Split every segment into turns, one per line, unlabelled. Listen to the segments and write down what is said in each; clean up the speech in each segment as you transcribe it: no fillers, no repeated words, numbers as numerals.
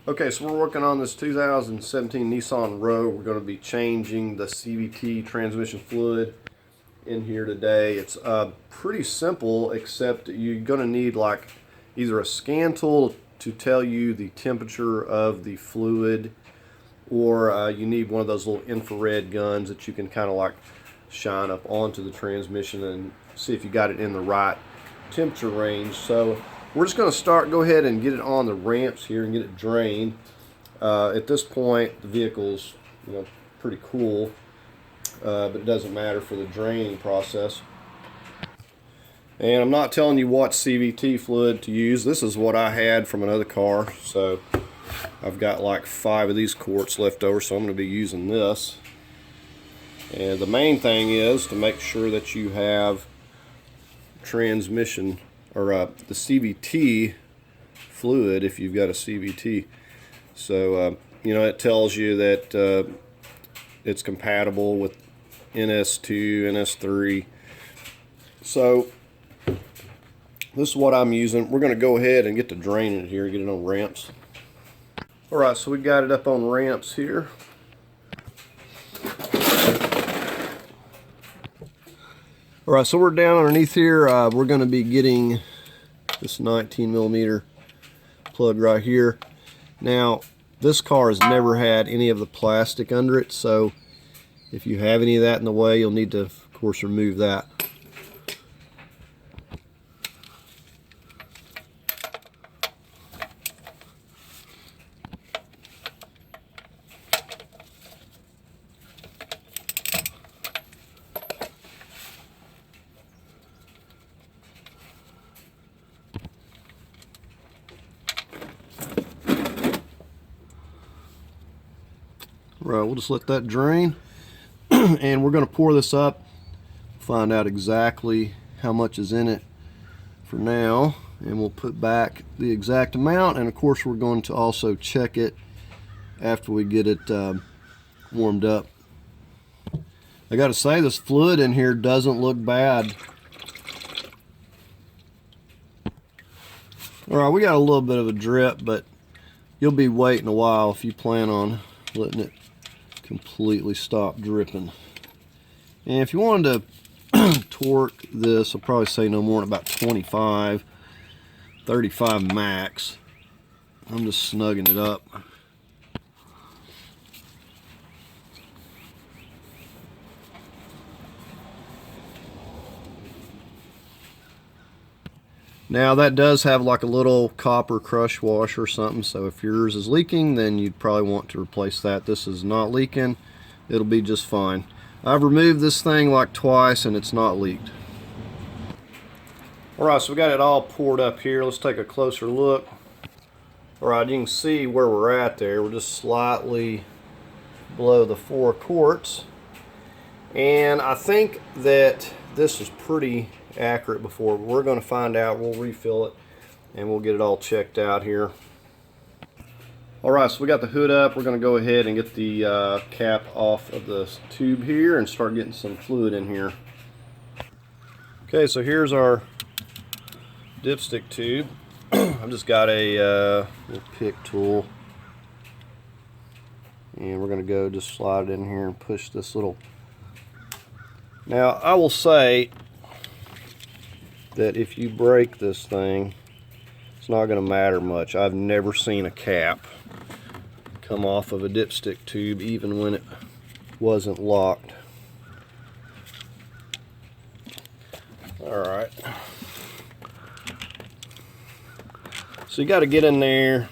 Okay, so we're working on this 2017 Nissan Rogue. We're going to be changing the CVT transmission fluid in here today. It's pretty simple, except you're going to need like either a scan tool to tell you the temperature of the fluid, or you need one of those little infrared guns that you can kind of like shine up onto the transmission and see if you got it in the right temperature range. So we're just going to go ahead and get it on the ramps here and get it drained. At this point, the vehicle's pretty cool, but it doesn't matter for the draining process. And I'm not telling you what CVT fluid to use. This is what I had from another car, so I've got like 5 of these quarts left over, so I'm going to be using this. And the main thing is to make sure that you have transmission or the CVT fluid if you've got a CVT. So it tells you that it's compatible with NS2, NS3. So this is what I'm using. We're going to go ahead and get to draining it here, get it on ramps. Alright, so we got it up on ramps here. Alright, so we're down underneath here. We're going to be getting this 19mm plug right here. Now, this car has never had any of the plastic under it, so if you have any of that in the way, you'll need to, of course, remove that. Right, we'll just let that drain and we're going to pour this up, find out exactly how much is in it for now, and we'll put back the exact amount. And of course we're going to also check it after we get it warmed up. I gotta say, this fluid in here doesn't look bad. Alright, we got a little bit of a drip, but you'll be waiting a while if you plan on letting it completely stop dripping. And if you wanted to torque this, I'll probably say no more than about 25, 35 max. I'm just snugging it up. Now that does have like a little copper crush washer or something, so if yours is leaking, then you'd probably want to replace that. This is not leaking. It'll be just fine. I've removed this thing like twice and it's not leaked. Alright, so we got it all poured up here. Let's take a closer look. Alright, you can see where we're at there. We're just slightly below the 4 quarts. And I think that this is pretty accurate before. We're going to find out. We'll refill it and we'll get it all checked out here. Alright, so we got the hood up. We're going to go ahead and get the cap off of the tube here and start getting some fluid in here. Okay, so here's our dipstick tube. I've just got a little pick tool, and we're going to go just slide it in here and push this little. Now I will say that if you break this thing, it's not going to matter much. I've never seen a cap come off of a dipstick tube, even when it wasn't locked. Alright. So you got to get in there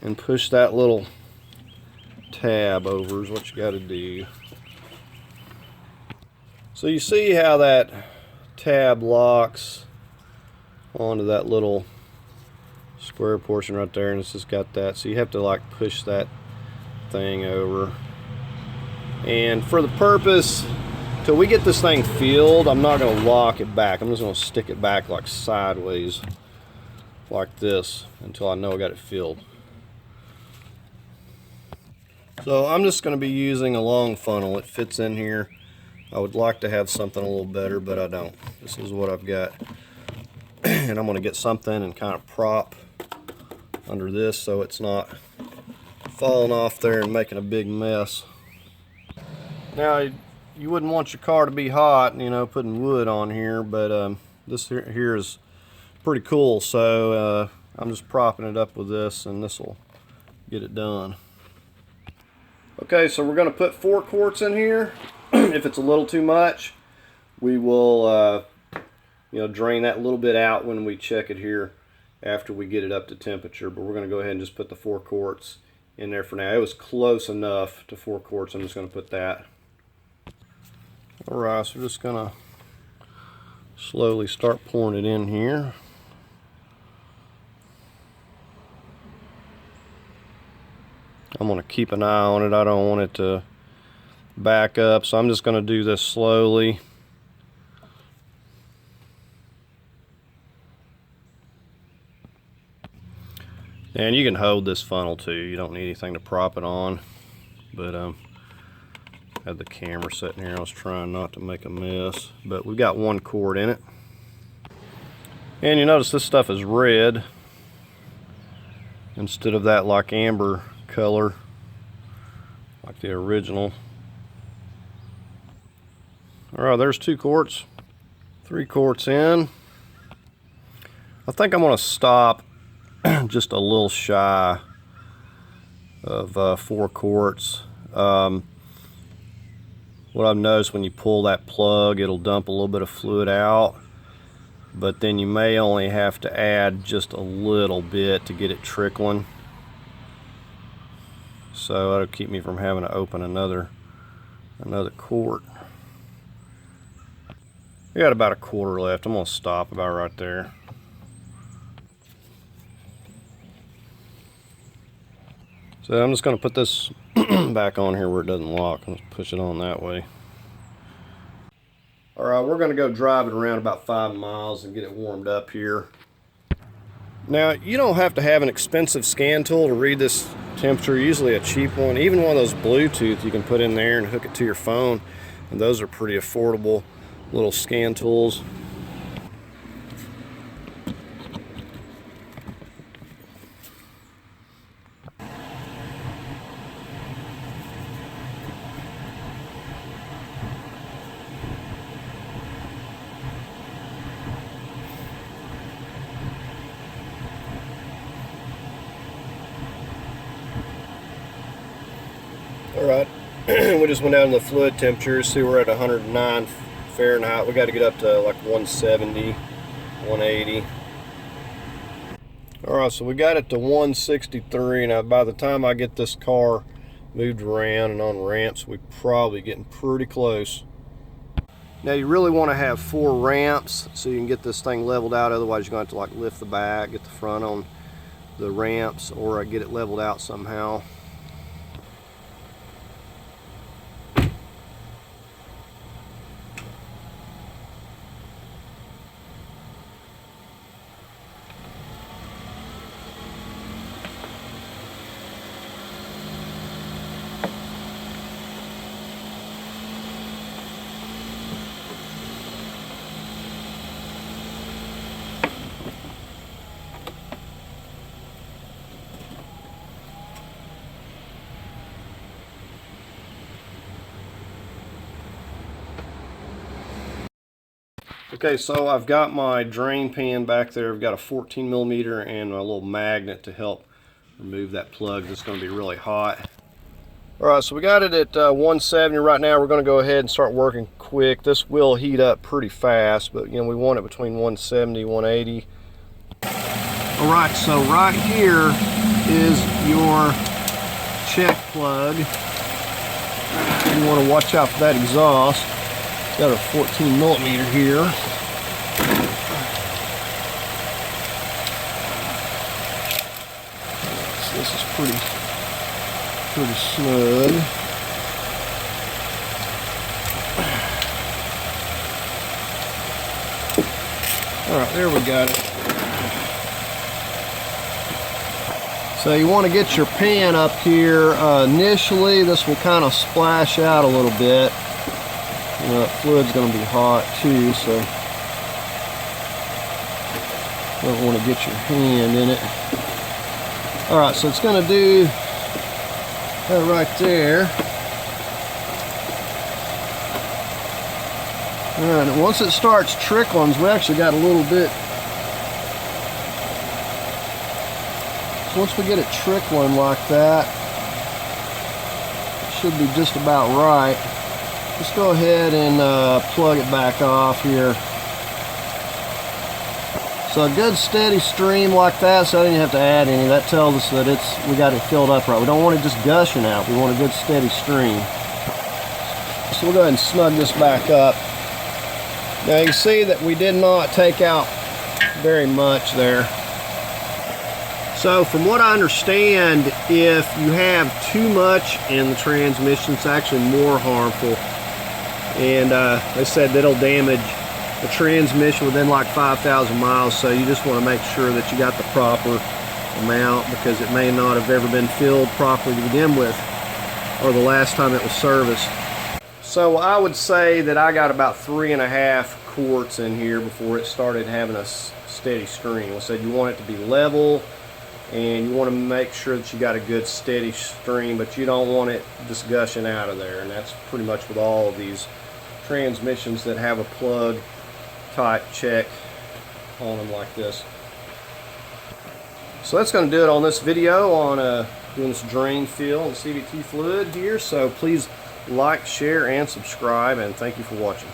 and push that little tab over is what you got to do. So you see how that tab locks onto that little square portion right there, and it's just got that, so you have to like push that thing over. And for the purpose, till we get this thing filled, I'm not going to lock it back. I'm just going to stick it back like sideways like this until I know I got it filled. So I'm just going to be using a long funnel. It fits in here. I would like to have something a little better, but I don't. This is what I've got. And I'm going to get something and kind of prop under this so it's not falling off there and making a big mess. Now, you wouldn't want your car to be hot, you know, putting wood on here, but this here is pretty cool, so I'm just propping it up with this, and this will get it done. Okay, so we're going to put 4 quarts in here. If it's a little too much, we will you know, drain that a little bit out when we check it here after we get it up to temperature, but we're going to go ahead and just put the 4 quarts in there for now. It was close enough to 4 quarts. I'm just going to put that. Alright, so we're just going to slowly start pouring it in here. I'm going to keep an eye on it. I don't want it to back up, so I'm just going to do this slowly. And you can hold this funnel too. You don't need anything to prop it on. But I had the camera sitting here. I was trying not to make a mess. But we've got 1 quart in it. And you notice this stuff is red instead of that like amber color like the original. Alright, there's 2 quarts. 3 quarts in. I think I'm going to stop just a little shy of 4 quarts. What I've noticed, when you pull that plug, it'll dump a little bit of fluid out, but then you may only have to add just a little bit to get it trickling. So that'll keep me from having to open another quart. We got about a quarter left. I'm going to stop about right there. So I'm just going to put this back on here where it doesn't lock. Let's push it on that way. Alright, we're going to go drive it around about 5 miles and get it warmed up here. Now, you don't have to have an expensive scan tool to read this temperature. Usually a cheap one, even one of those Bluetooth you can put in there and hook it to your phone. And those are pretty affordable little scan tools. Alright, we just went down to the fluid temperature. See, we're at 109 Fahrenheit. We got to get up to like 170, 180. Alright, so we got it to 163. Now, by the time I get this car moved around and on ramps, we're probably getting pretty close. Now, you really want to have 4 ramps so you can get this thing leveled out. Otherwise, you're going to have to like lift the back, get the front on the ramps, or get it leveled out somehow. Okay, so I've got my drain pan back there. I've got a 14 millimeter and a little magnet to help remove that plug that's going to be really hot. Alright, so we got it at 170 right now. We're going to go ahead and start working quick. This will heat up pretty fast, but you know, we want it between 170 180. Alright, so right here is your check plug. You want to watch out for that exhaust. Got a 14 millimeter here. So this is pretty snug. All right, there we got it. So you want to get your pan up here. Initially, this will kind of splash out a little bit. You know, that fluid's going to be hot too, so you don't want to get your hand in it. Alright, so it's going to do that right there. Alright, and once it starts trickling, we actually got a little bit. So once we get it trickling like that, it should be just about right. Just go ahead and plug it back off here. So a good steady stream like that, so I didn't have to add any. That tells us that we got it filled up right. We don't want it just gushing out. We want a good steady stream. So we'll go ahead and snug this back up. Now you can see that we did not take out very much there. So from what I understand, if you have too much in the transmission, it's actually more harmful. And they said that'll damage the transmission within like 5,000 miles, so you just want to make sure that you got the proper amount, because it may not have ever been filled properly to begin with, or the last time it was serviced. So I would say that I got about 3.5 quarts in here before it started having a steady stream. I said you want it to be level, and you want to make sure that you got a good steady stream, but you don't want it just gushing out of there. And that's pretty much with all of these transmissions that have a plug type check on them like this. So that's going to do it on this video on doing this drain fill and CVT fluid here. So please like, share, and subscribe, and thank you for watching.